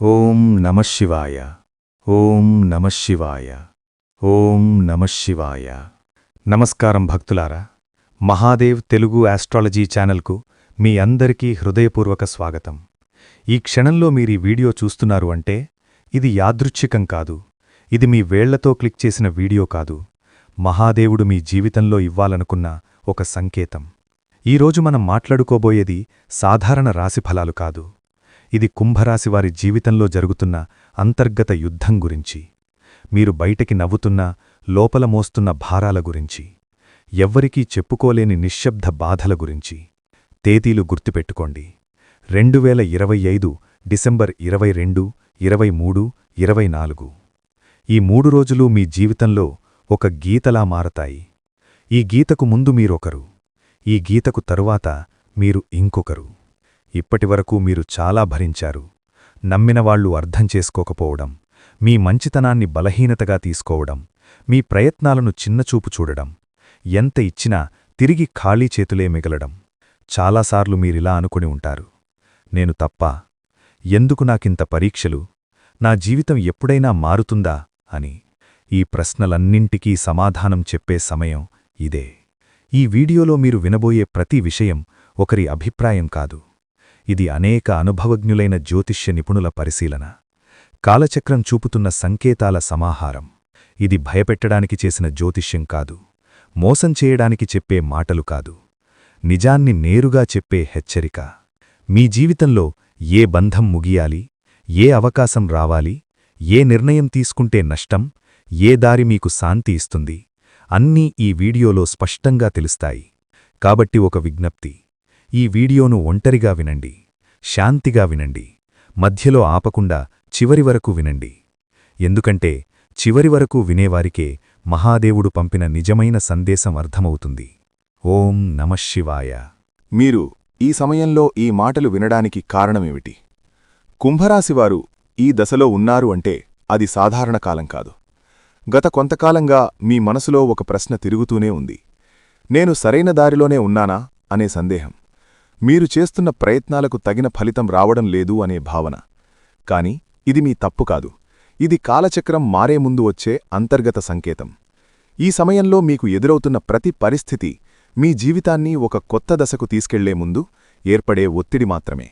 ఓం నమః శివాయ. ఓం నమః శివాయ. ఓం నమః శివాయ. నమస్కారం భక్తులారా. మహాదేవ్ తెలుగు ఆస్ట్రాలజీ ఛానల్కు మీ అందరికీ హృదయపూర్వక స్వాగతం. ఈ క్షణంలో మీరీ వీడియో చూస్తున్నారు అంటే ఇది యాదృచ్ఛికం కాదు, ఇది మీ వేళ్లతో క్లిక్ చేసిన వీడియో కాదు, మహాదేవుడు మీ జీవితంలో ఇవ్వాలనుకున్న ఒక సంకేతం. ఈరోజు మనం మాట్లాడుకోబోయేది సాధారణ రాశిఫలాలు కాదు, ఇది కుంభరాశివారి జీవితంలో జరుగుతున్న అంతర్గత యుద్ధం గురించి, మీరు బయటికి నవ్వుతున్నా లోపల మోస్తున్న భారాల గురించి, ఎవ్వరికీ చెప్పుకోలేని నిశ్శబ్ద బాధల గురించి. తేదీలు గుర్తుపెట్టుకోండి. 2025 డిసెంబర్ 22, 23, 24. ఈ 3 రోజులు మీ జీవితంలో ఒక గీతలా మారతాయి. ఈ గీతకు ముందు మీరొకరు, ఈ గీతకు తరువాత మీరు ఇంకొకరు. ఇప్పటివరకు మీరు చాలా భరించారు. నమ్మినవాళ్లు అర్థం చేసుకోకపోవడం, మీ మంచితనాన్ని బలహీనతగా తీసుకోవడం, మీ ప్రయత్నాలను చిన్నచూపు చూడడం, ఎంత ఇచ్చినా తిరిగి ఖాళీ చేతులే మిగలడం. చాలాసార్లు మీరిలా అనుకుని ఉంటారు, నేను తప్పా? ఎందుకు నాకింత పరీక్షలు? నా జీవితం ఎప్పుడైనా మారుతుందా అని. ఈ ప్రశ్నలన్నింటికీ సమాధానం చెప్పే సమయం ఇదే. ఈ వీడియోలో మీరు వినబోయే ప్రతి విషయం ఒకరి అభిప్రాయం కాదు, ఇది అనేక అనుభవజ్ఞులైన జ్యోతిష్య నిపుణుల పరిశీలన, కాలచక్రం చూపుతున్న సంకేతాల సమాహారం. ఇది భయపెట్టడానికి చేసిన జ్యోతిష్యం కాదు, మోసం చేయడానికి చెప్పే మాటలు కాదు, నిజాన్ని నేరుగా చెప్పే హెచ్చరిక. మీ జీవితంలో ఏ బంధం ముగియాలి, ఏ అవకాశం రావాలి, ఏ నిర్ణయం తీసుకుంటే నష్టం, ఏ దారి మీకు శాంతి ఇస్తుంది, అన్నీ ఈ వీడియోలో స్పష్టంగా తెలుస్తాయి. కాబట్టి ఒక విజ్ఞప్తి, ఈ వీడియోను ఒంటరిగా వినండి, శాంతిగా వినండి, మధ్యలో ఆపకుండా చివరి వరకు వినండి. ఎందుకంటే చివరి వరకు వినేవారికే మహాదేవుడు పంపిన నిజమైన సందేశం అర్థమవుతుంది. ఓం నమః శివాయ. మీరు ఈ సమయంలో ఈ మాటలు వినడానికి కారణమేమిటి? కుంభరాశివారు ఈ దశలో ఉన్నారు అంటే అది సాధారణ కాలం కాదు. గత కొంతకాలంగా మీ మనసులో ఒక ప్రశ్న తిరుగుతూనే ఉంది. నేను సరైన దారిలోనే ఉన్నానా అనే సందేహం. మీరు చేస్తున్న ప్రయత్నాలకు తగిన ఫలితం రావడం లేదు అనే భావన. కాని ఇది మీ తప్పు కాదు, ఇది కాలచక్రం మారే ముందు వచ్చే అంతర్గత సంకేతం. ఈ సమయంలో మీకు ఎదురవుతున్న ప్రతి పరిస్థితి మీ జీవితాన్ని ఒక కొత్త దశకు తీసుకెళ్లే ముందు ఏర్పడే ఒత్తిడి మాత్రమే.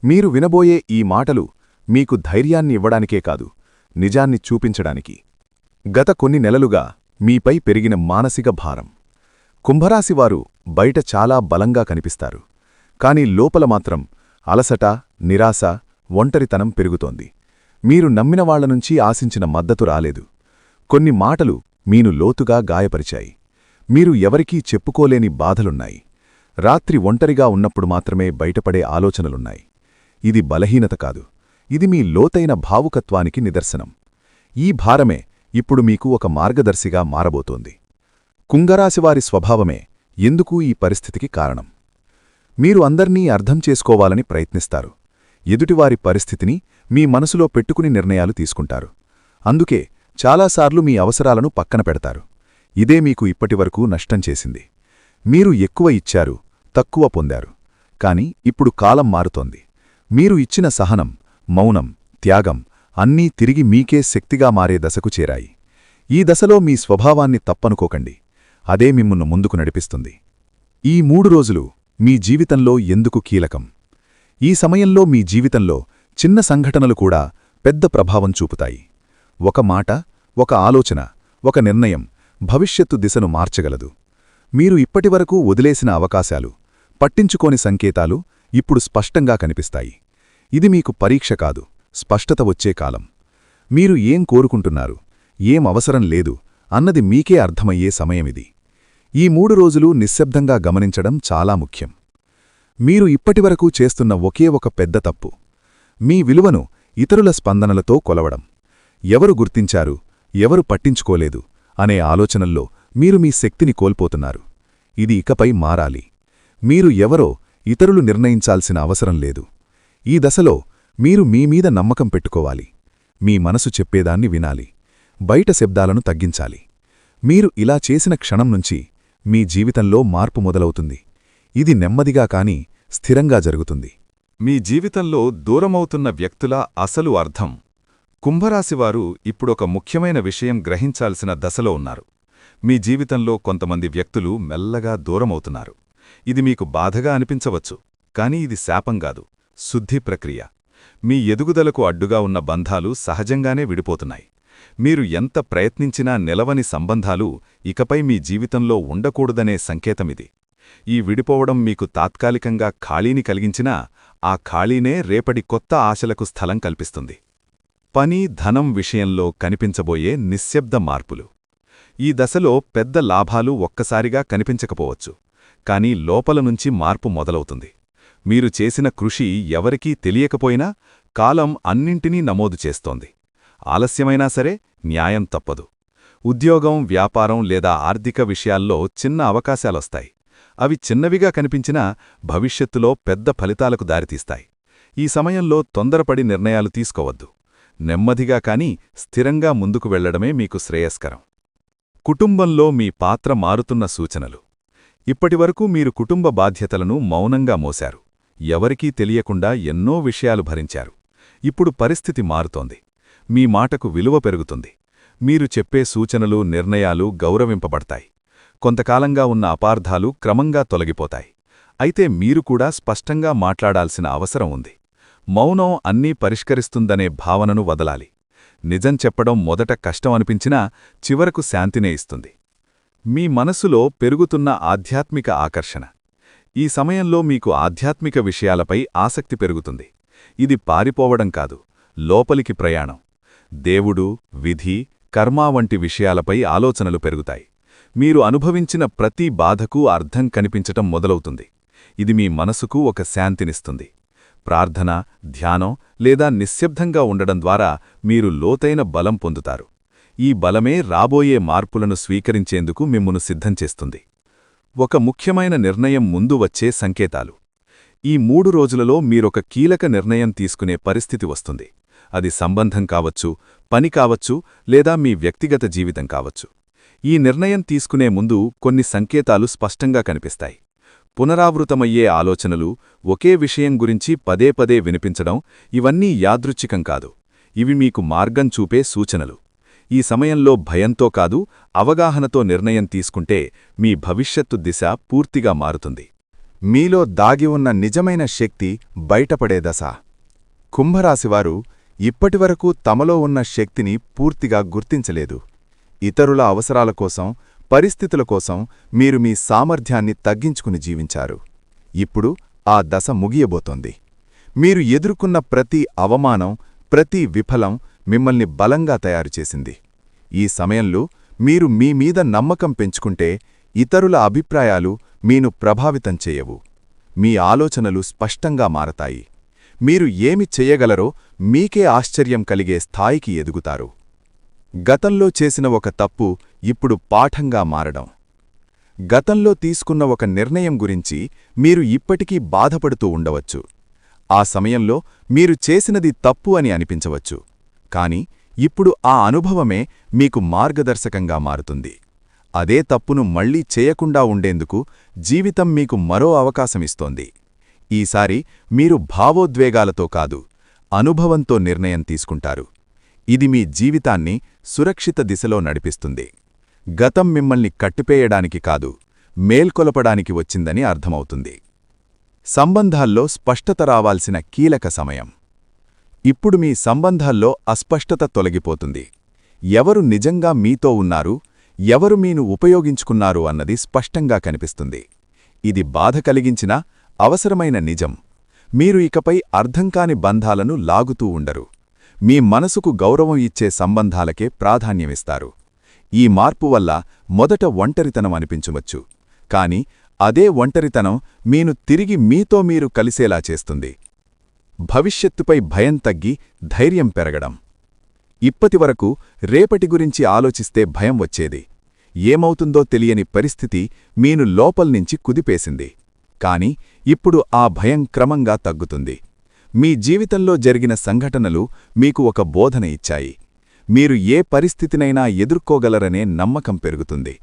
మీరు వినబోయే ఈ మాటలు మీకు ధైర్యాన్ని ఇవ్వడానికే కాదు, నిజాన్ని చూపించడానికి. గత కొన్ని నెలలుగా మీపై పెరిగిన మానసిక భారం. కుంభరాశివారు బయట చాలా బలంగా కనిపిస్తారు, కాని లోపల మాత్రం అలసట, నిరాశ, ఒంటరితనం పెరుగుతోంది. మీరు నమ్మినవాళ్లనుంచి ఆశించిన మద్దతు రాలేదు. కొన్ని మాటలు మీను లోతుగా గాయపరిచాయి. మీరు ఎవరికీ చెప్పుకోలేని బాధలున్నాయి. రాత్రి ఒంటరిగా ఉన్నప్పుడు మాత్రమే బయటపడే ఆలోచనలున్నాయి. ఇది బలహీనత కాదు, ఇది మీ లోతైన భావుకత్వానికి నిదర్శనం. ఈ భారమే ఇప్పుడు మీకు ఒక మార్గదర్శిగా మారబోతోంది. కుంభరాశివారి స్వభావమే ఎందుకు ఈ పరిస్థితికి కారణం. మీరు అందర్నీ అర్థం చేసుకోవాలని ప్రయత్నిస్తారు. ఎదుటివారి పరిస్థితిని మీ మనసులో పెట్టుకుని నిర్ణయాలు తీసుకుంటారు. అందుకే చాలాసార్లు మీ అవసరాలను పక్కన పెడతారు. ఇదే మీకు ఇప్పటివరకు నష్టం చేసింది. మీరు ఎక్కువ ఇచ్చారు, తక్కువ పొందారు. కాని ఇప్పుడు కాలం మారుతోంది. మీరు ఇచ్చిన సహనం, మౌనం, త్యాగం అన్నీ తిరిగి మీకే శక్తిగా మారే దశకు చేరాయి. ఈ దశలో మీ స్వభావాన్ని తప్పనుకోకండి, అదే మిమ్మును ముందుకు నడిపిస్తుంది. ఈ 3 రోజులు మీ జీవితంలో ఎందుకు కీలకం? ఈ సమయంలో మీ జీవితంలో చిన్న సంఘటనలు కూడా పెద్ద ప్రభావం చూపుతాయి. ఒక మాట, ఒక ఆలోచన, ఒక నిర్ణయం భవిష్యత్తు దిశను మార్చగలదు. మీరు ఇప్పటివరకు వదిలేసిన అవకాశాలు, పట్టించుకోని సంకేతాలు ఇప్పుడు స్పష్టంగా కనిపిస్తాయి. ఇది మీకు పరీక్ష కాదు, స్పష్టత వచ్చే కాలం. మీరు ఏం కోరుకుంటున్నారు, ఏం అవసరం లేదు అన్నది మీకే అర్థమయ్యే సమయమిది. ఈ 3 రోజులు నిశ్శబ్దంగా గమనించడం చాలా ముఖ్యం. మీరు ఇప్పటివరకు చేస్తున్న ఒకే ఒక పెద్ద తప్పు, మీ విలువను ఇతరుల స్పందనలతో కొలవడం. ఎవరు గుర్తించారు, ఎవరు పట్టించుకోలేదు అనే ఆలోచనల్లో మీరు మీ శక్తిని కోల్పోతున్నారు. ఇది ఇకపై మారాలి. మీరు ఎవరో ఇతరులు నిర్ణయించాల్సిన అవసరం లేదు. ఈ దశలో మీరు మీమీద నమ్మకం పెట్టుకోవాలి. మీ మనసు చెప్పేదాన్ని వినాలి, బయట శబ్దాలను తగ్గించాలి. మీరు ఇలా చేసిన క్షణం నుంచి మీ జీవితంలో మార్పు మొదలవుతుంది. ఇది నెమ్మదిగా కాని స్థిరంగా జరుగుతుంది. మీ జీవితంలో దూరమవుతున్న వ్యక్తుల అసలు అర్థం. కుంభరాశివారు ఇప్పుడొక ముఖ్యమైన విషయం గ్రహించాల్సిన దశలో ఉన్నారు. మీ జీవితంలో కొంతమంది వ్యక్తులు మెల్లగా దూరమవుతున్నారు. ఇది మీకు బాధగా అనిపించవచ్చు, కానీ ఇది శాపంగాదు, శుద్ధి ప్రక్రియ. మీ ఎదుగుదలకు అడ్డుగా ఉన్న బంధాలు సహజంగానే విడిపోతున్నాయి. మీరు ఎంత ప్రయత్నించినా నిలవని సంబంధాలు ఇకపై మీ జీవితంలో ఉండకూడదనే సంకేతమిది. ఈ విడిపోవడం మీకు తాత్కాలికంగా ఖాళీని కలిగించినా ఆ ఖాళీనే రేపటి కొత్త ఆశలకు స్థలం కల్పిస్తుంది. పని, ధనం విషయంలో కనిపించబోయే నిశ్శబ్ద మార్పులు. ఈ దశలో పెద్ద లాభాలు ఒక్కసారిగా కనిపించకపోవచ్చు, కానీ లోపల నుంచి మార్పు మొదలవుతుంది. మీరు చేసిన కృషి ఎవరికీ తెలియకపోయినా కాలం అన్నింటినీ నమోదు చేస్తోంది. ఆలస్యమైనా సరే న్యాయం తప్పదు. ఉద్యోగం, వ్యాపారం లేదా ఆర్థిక విషయాల్లో చిన్న అవకాశాలొస్తాయి. అవి చిన్నవిగా కనిపించినా భవిష్యత్తులో పెద్ద ఫలితాలకు దారితీస్తాయి. ఈ సమయంలో తొందరపడి నిర్ణయాలు తీసుకోవద్దు. నెమ్మదిగా కాని స్థిరంగా ముందుకు వెళ్లడమే మీకు శ్రేయస్కరం. కుటుంబంలో మీ పాత్ర మారుతున్న సూచనలు. ఇప్పటివరకు మీరు కుటుంబ బాధ్యతలను మౌనంగా మోశారు. ఎవరికీ తెలియకుండా ఎన్నో విషయాలు భరించారు. ఇప్పుడు పరిస్థితి మారుతోంది. మీ మాటకు విలువ పెరుగుతుంది. మీరు చెప్పే సూచనలు, నిర్ణయాలు గౌరవింపబడతాయి. కొంతకాలంగా ఉన్న అపార్థాలు క్రమంగా తొలగిపోతాయి. అయితే మీరు కూడా స్పష్టంగా మాట్లాడాల్సిన అవసరం ఉంది. మౌనం అన్నీ పరిష్కరిస్తుందనే భావనను వదలాలి. నిజం చెప్పడం మొదట కష్టం అనిపించినా చివరకు శాంతినే ఇస్తుంది. మీ మనసులో పెరుగుతున్న ఆధ్యాత్మిక ఆకర్షణ. ఈ సమయంలో మీకు ఆధ్యాత్మిక విషయాలపై ఆసక్తి పెరుగుతుంది. ఇది పారిపోవడం కాదు, లోపలికి ప్రయాణం. దేవుడు, విధి, కర్మ వంటి విషయాలపై ఆలోచనలు పెరుగుతాయి. మీరు అనుభవించిన ప్రతి బాధకు అర్థం కనిపించటం మొదలవుతుంది. ఇది మీ మనసుకు ఒక శాంతినిస్తుంది. ప్రార్థన, ధ్యానం లేదా నిశ్శబ్దంగా ఉండడం ద్వారా మీరు లోతైన బలం పొందుతారు. ఈ బలమే రాబోయే మార్పులను స్వీకరించేందుకు మిమ్మును సిద్ధం చేస్తుంది. ఒక ముఖ్యమైన నిర్ణయం ముందు వచ్చే సంకేతాలు. ఈ 3 రోజులలో మీరొక కీలక నిర్ణయం తీసుకునే పరిస్థితి వస్తుంది. అది సంబంధం కావచ్చు, పని కావచ్చు, లేదా మీ వ్యక్తిగత జీవితం కావచ్చు. ఈ నిర్ణయం తీసుకునే ముందు కొన్ని సంకేతాలు స్పష్టంగా కనిపిస్తాయి. పునరావృతమయ్యే ఆలోచనలు, ఒకే విషయం గురించి పదే పదే వినిపించడం, ఇవన్నీ యాదృచ్ఛికం కాదు. ఇవి మీకు మార్గం చూపే సూచనలు. ఈ సమయంలో భయంతో కాదు, అవగాహనతో నిర్ణయం తీసుకుంటే మీ భవిష్యత్తు దిశ పూర్తిగా మారుతుంది. మీలో దాగి ఉన్న నిజమైన శక్తి బయటపడే దశ. కుంభరాశివారు ఇప్పటివరకు తమలో ఉన్న శక్తిని పూర్తిగా గుర్తించలేదు. ఇతరుల అవసరాల కోసం, పరిస్థితుల కోసం మీరు మీ సామర్థ్యాన్ని తగ్గించుకుని జీవించారు. ఇప్పుడు ఆ దశ ముగియబోతోంది. మీరు ఎదుర్కొన్న ప్రతి అవమానం, ప్రతి విఫలం మిమ్మల్ని బలంగా తయారుచేసింది. ఈ సమయంలో మీరు మీ మీద నమ్మకం పెంచుకుంటే ఇతరుల అభిప్రాయాలు మీను ప్రభావితం చేయవు. మీ ఆలోచనలు స్పష్టంగా మారతాయి. మీరు ఏమి చెయ్యగలరో మీకే ఆశ్చర్యం కలిగే స్థాయికి ఎదుగుతారు. గతంలో చేసిన ఒక తప్పు ఇప్పుడు పాఠంగా మారడం. గతంలో తీసుకున్న ఒక నిర్ణయం గురించి మీరు ఇప్పటికీ బాధపడుతూ ఉండవచ్చు. ఆ సమయంలో మీరు చేసినది తప్పు అని అనిపించవచ్చు. కాని ఇప్పుడు ఆ అనుభవమే మీకు మార్గదర్శకంగా మారుతుంది. అదే తప్పును మళ్లీ చేయకుండా ఉండేందుకు జీవితం మీకు మరో అవకాశమిస్తోంది. ఈసారి మీరు భావోద్వేగాలతో కాదు, అనుభవంతో నిర్ణయం తీసుకుంటారు. ఇది మీ జీవితాన్ని సురక్షిత దిశలో నడిపిస్తుంది. గతం మిమ్మల్ని కట్టిపేయడానికి కాదు, మేల్కొలపడానికి వచ్చిందని అర్థమవుతుంది. సంబంధాల్లో స్పష్టత రావాల్సిన కీలక సమయం. ఇప్పుడు మీ సంబంధాల్లో అస్పష్టత తొలగిపోతుంది. ఎవరు నిజంగా మీతో ఉన్నారు, ఎవరు మీను ఉపయోగించుకున్నారు అన్నది స్పష్టంగా కనిపిస్తుంది. ఇది బాధ కలిగించినా అవసరమైన నిజం. మీరు ఇకపై అర్థంకాని బంధాలను లాగుతూ ఉండరు. మీ మనసుకు గౌరవం ఇచ్చే సంబంధాలకే ప్రాధాన్యమిస్తారు. ఈ మార్పు వల్ల మొదట ఒంటరితనం అనిపించవచ్చు, కాని అదే ఒంటరితనం మీను తిరిగి మీతో మీరు కలిసేలా చేస్తుంది. భవిష్యత్తుపై భయం తగ్గి ధైర్యం పెరగడం. ఇప్పటివరకు రేపటి గురించి ఆలోచిస్తే భయం వచ్చేది. ఏమవుతుందో తెలియని పరిస్థితి మీను లోపల్నించి కుదిపేసింది. కాని ఇప్పుడు ఆ భయం క్రమంగా తగ్గుతుంది. మీ జీవితంలో జరిగిన సంఘటనలు మీకు ఒక బోధన ఇచ్చాయి. మీరు ఏ పరిస్థితినైనా ఎదుర్కోగలరనే నమ్మకం పెరుగుతుంది.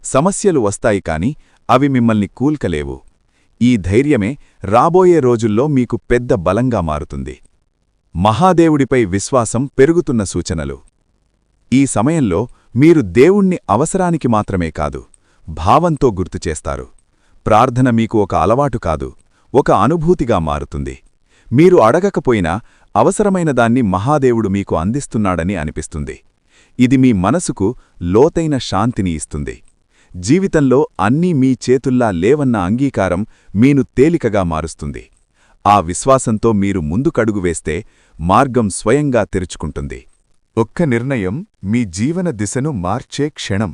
సమస్యలు వస్తాయి కాని అవి మిమ్మల్ని కూల్కలేవు. ఈ ధైర్యమే రాబోయే రోజుల్లో మీకు పెద్ద బలంగా మారుతుంది. మహాదేవుడిపై విశ్వాసం పెరుగుతున్న సూచనలు. ఈ సమయంలో మీరు దేవుణ్ణి అవసరానికి మాత్రమే కాదు, భావంతో గుర్తుచేస్తారు. ప్రార్థన మీకు ఒక అలవాటు కాదు, ఒక అనుభూతిగా మారుతుంది. మీరు అడగకపోయినా అవసరమైన దాన్ని మహాదేవుడు మీకు అందిస్తున్నాడని అనిపిస్తుంది. ఇది మీ మనసుకు లోతైన శాంతిని ఇస్తుంది. జీవితంలో అన్నీ మీ చేతుల్లా లేవన్న అంగీకారం మీను తేలికగా మారుస్తుంది. ఆ విశ్వాసంతో మీరు ముందుకడుగు వేస్తే మార్గం స్వయంగా తెరుచుకుంటుంది. ఒక్క నిర్ణయం మీ జీవన దిశను మార్చే క్షణం.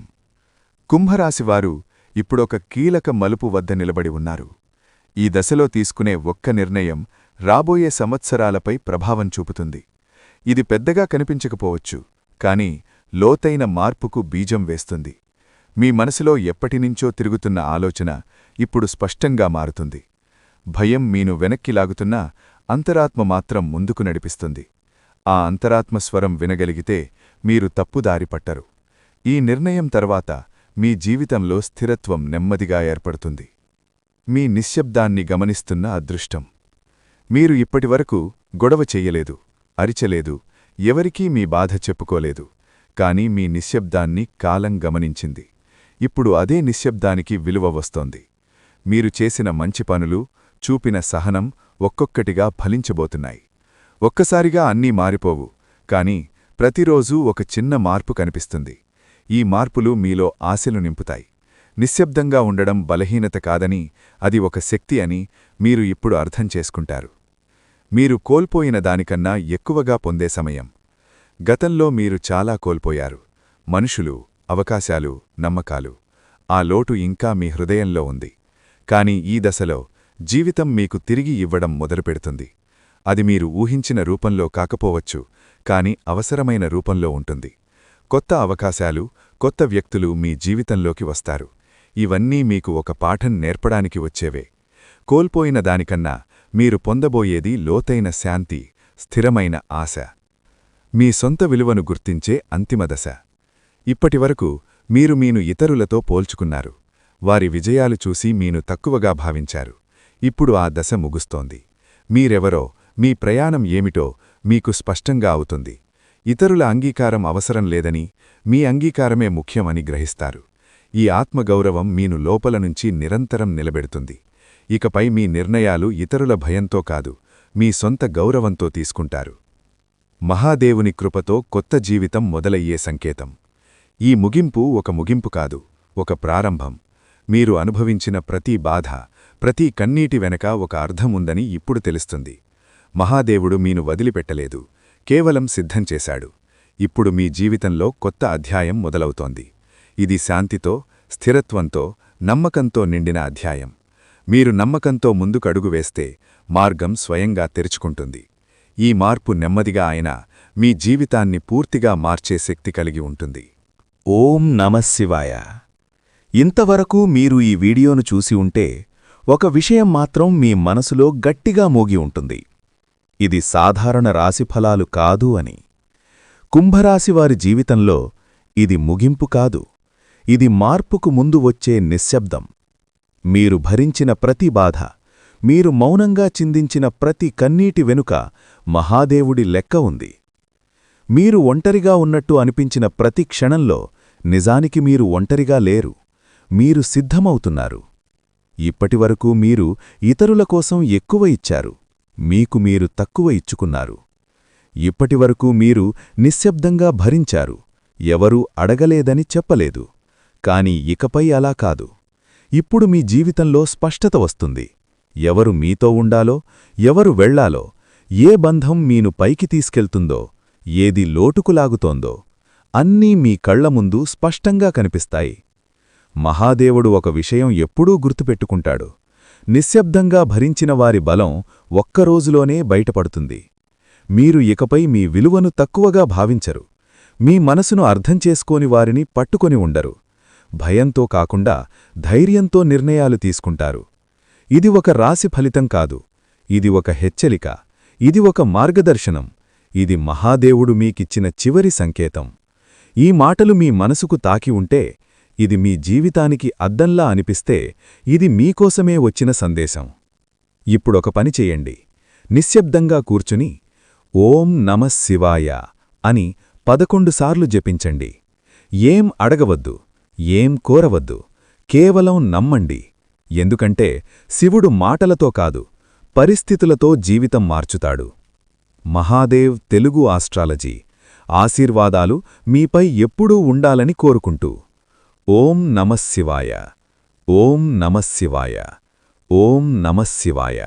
కుంభరాశివారు ఇప్పుడొక కీలక మలుపు వద్ద నిలబడి ఉన్నారు. ఈ దశలో తీసుకునే ఒక్క నిర్ణయం రాబోయే సంవత్సరాలపై ప్రభావం చూపుతుంది. ఇది పెద్దగా కనిపించకపోవచ్చు, కానీ లోతైన మార్పుకు బీజం వేస్తుంది. మీ మనసులో ఎప్పటినుంచో తిరుగుతున్న ఆలోచన ఇప్పుడు స్పష్టంగా మారుతుంది. భయం మీను వెనక్కి లాగుతున్నా అంతరాత్మ మాత్రం ముందుకు నడిపిస్తుంది. ఆ అంతరాత్మ స్వరం వినగలిగితే మీరు తప్పుదారి పట్టరు. ఈ నిర్ణయం తర్వాత మీ జీవితంలో స్థిరత్వం నెమ్మదిగా ఏర్పడుతుంది. మీ నిశ్శబ్దాన్ని గమనిస్తున్న అదృష్టం. మీరు ఇప్పటివరకు గొడవ చెయ్యలేదు, అరిచలేదు, ఎవరికీ మీ బాధ చెప్పుకోలేదు. కాని మీ నిశ్శబ్దాన్ని కాలం గమనించింది. ఇప్పుడు అదే నిశ్శబ్దానికి విలువ వస్తోంది. మీరు చేసిన మంచి పనులు, చూపిన సహనం ఒక్కొక్కటిగా ఫలించబోతున్నాయి. ఒక్కసారిగా అన్నీ మారిపోవు, కాని ప్రతిరోజూ ఒక చిన్న మార్పు కనిపిస్తుంది. ఈ మార్పులు మీలో ఆశలు నింపుతాయి. నిశ్శబ్దంగా ఉండడం బలహీనత కాదని, అది ఒక శక్తి అని మీరు ఇప్పుడు అర్థం చేసుకుంటారు. మీరు కోల్పోయిన దానికన్నా ఎక్కువగా పొందే సమయం. గతంలో మీరు చాలా కోల్పోయారు. మనుషులు, అవకాశాలు, నమ్మకాలు. ఆ లోటు ఇంకా మీ హృదయంలో ఉంది. కాని ఈ దశలో జీవితం మీకు తిరిగి ఇవ్వడం మొదలుపెడుతుంది. అది మీరు ఊహించిన రూపంలో కాకపోవచ్చు, కాని అవసరమైన రూపంలో ఉంటుంది. కొత్త అవకాశాలు, కొత్త వ్యక్తులు మీ జీవితంలోకి వస్తారు. ఇవన్నీ మీకు ఒక పాఠం నేర్పడానికి వచ్చేవే. కోల్పోయిన దానికన్నా మీరు పొందబోయేది లోతైన శాంతి, స్థిరమైన ఆశ. మీ సొంత విలువను గుర్తించే అంతిమ దశ. ఇప్పటివరకు మీను ఇతరులతో పోల్చుకున్నారు. వారి విజయాలు చూసి మీను తక్కువగా భావించారు. ఇప్పుడు ఆ దశ ముగుస్తోంది. మీరెవరో, మీ ప్రయాణం ఏమిటో మీకు స్పష్టంగా అవుతుంది. ఇతరుల అంగీకారం అవసరం లేదని, మీ అంగీకారమే ముఖ్యమని గ్రహిస్తారు. ఈ ఆత్మగౌరవం మీను లోపల నుంచి నిరంతరం నిలబెడుతుంది. ఇకపై మీ నిర్ణయాలు ఇతరుల భయంతో కాదు, మీ సొంత గౌరవంతో తీసుకుంటారు. మహాదేవుని కృపతో కొత్త జీవితం మొదలయ్యే సంకేతం. ఈ ముగింపు ఒక ముగింపు కాదు, ఒక ప్రారంభం. మీరు అనుభవించిన ప్రతి బాధ, ప్రతి కన్నీటి వెనక ఒక అర్థముందని ఇప్పుడు తెలుస్తుంది. మహాదేవుడు మీను వదిలిపెట్టలేదు, కేవలం సిద్ధం చేశాడు. ఇప్పుడు మీ జీవితంలో కొత్త అధ్యాయం మొదలవుతోంది. ఇది శాంతితో, స్థిరత్వంతో, నమ్మకంతో నిండిన అధ్యాయం. మీరు నమ్మకంతో ముందుకడుగు వేస్తే మార్గం స్వయంగా తెరుచుకుంటుంది. ఈ మార్పు నెమ్మదిగా అయినా మీ జీవితాన్ని పూర్తిగా మార్చే శక్తి కలిగి ఉంటుంది. ఓం నమఃశివాయ. ఇంతవరకు మీరు ఈ వీడియోను చూసి ఉంటే ఒక విషయం మాత్రం మీ మనసులో గట్టిగా మోగి ఉంటుంది. ఇది సాధారణ రాశిఫలాలు కాదు అని. కుంభరాశివారి జీవితంలో ఇది ముగింపు కాదు, ఇది మార్పుకు ముందు వచ్చే నిశ్శబ్దం. మీరు భరించిన ప్రతి బాధ, మీరు మౌనంగా చిందించిన ప్రతి కన్నీటి వెనుక మహాదేవుడి లెక్క ఉంది. మీరు ఒంటరిగా ఉన్నట్టు అనిపించిన ప్రతి క్షణంలో నిజానికి మీరు ఒంటరిగా లేరు, మీరు సిద్ధమవుతున్నారు. ఇప్పటివరకు మీరు ఇతరుల కోసం ఎక్కువ ఇచ్చారు, మీకు మీరు తక్కువ ఇచ్చుకున్నారు. ఇప్పటివరకు మీరు నిశ్శబ్దంగా భరించారు, ఎవరూ అడగలేదని చెప్పలేదు. కాని ఇకపై అలా కాదు. ఇప్పుడు మీ జీవితంలో స్పష్టత వస్తుంది. ఎవరు మీతో ఉండాలో, ఎవరు వెళ్లాలో, ఏ బంధం మీను పైకి తీసుకెళ్తుందో, ఏది లోటుకులాగుతోందో అన్నీ మీ కళ్ల ముందు స్పష్టంగా కనిపిస్తాయి. మహాదేవుడు ఒక విషయం ఎప్పుడూ గుర్తుపెట్టుకుంటాడు. నిశ్శబ్దంగా భరించిన వారి బలం ఒక్కరోజులోనే బయటపడుతుంది. మీరు ఇకపై మీ విలువను తక్కువగా భావించరు. మీ మనసును అర్థం చేసుకోని వారిని పట్టుకొని ఉండరు. భయంతో కాకుండా ధైర్యంతో నిర్ణయాలు తీసుకుంటారు. ఇది ఒక రాశి ఫలితం కాదు, ఇది ఒక హెచ్చరిక, ఇది ఒక మార్గదర్శనం. ఇది మహాదేవుడు మీకిచ్చిన చివరి సంకేతం. ఈ మాటలు మీ మనసుకు తాకి ఉంటే ఇది మీ జీవితానికి అద్దంలా అనిపిస్తే ఇది మీకోసమే వచ్చిన సందేశం. ఇప్పుడొక పని చెయ్యండి. నిశ్శబ్దంగా కూర్చుని ఓం నమః శివాయ అని 11 సార్లు జపించండి. ఏం అడగవద్దు, ఏం కోరవద్దు, కేవలం నమ్మండి. ఎందుకంటే శివుడు మాటలతో కాదు, పరిస్థితులతో జీవితం మార్చుతాడు. మహాదేవ్ తెలుగు ఆస్ట్రాలజీ ఆశీర్వాదాలు మీపై ఎప్పుడూ ఉండాలని కోరుకుంటూ ఓం నమః శివాయ, ఓం నమః శివాయ, ఓం నమః శివాయ.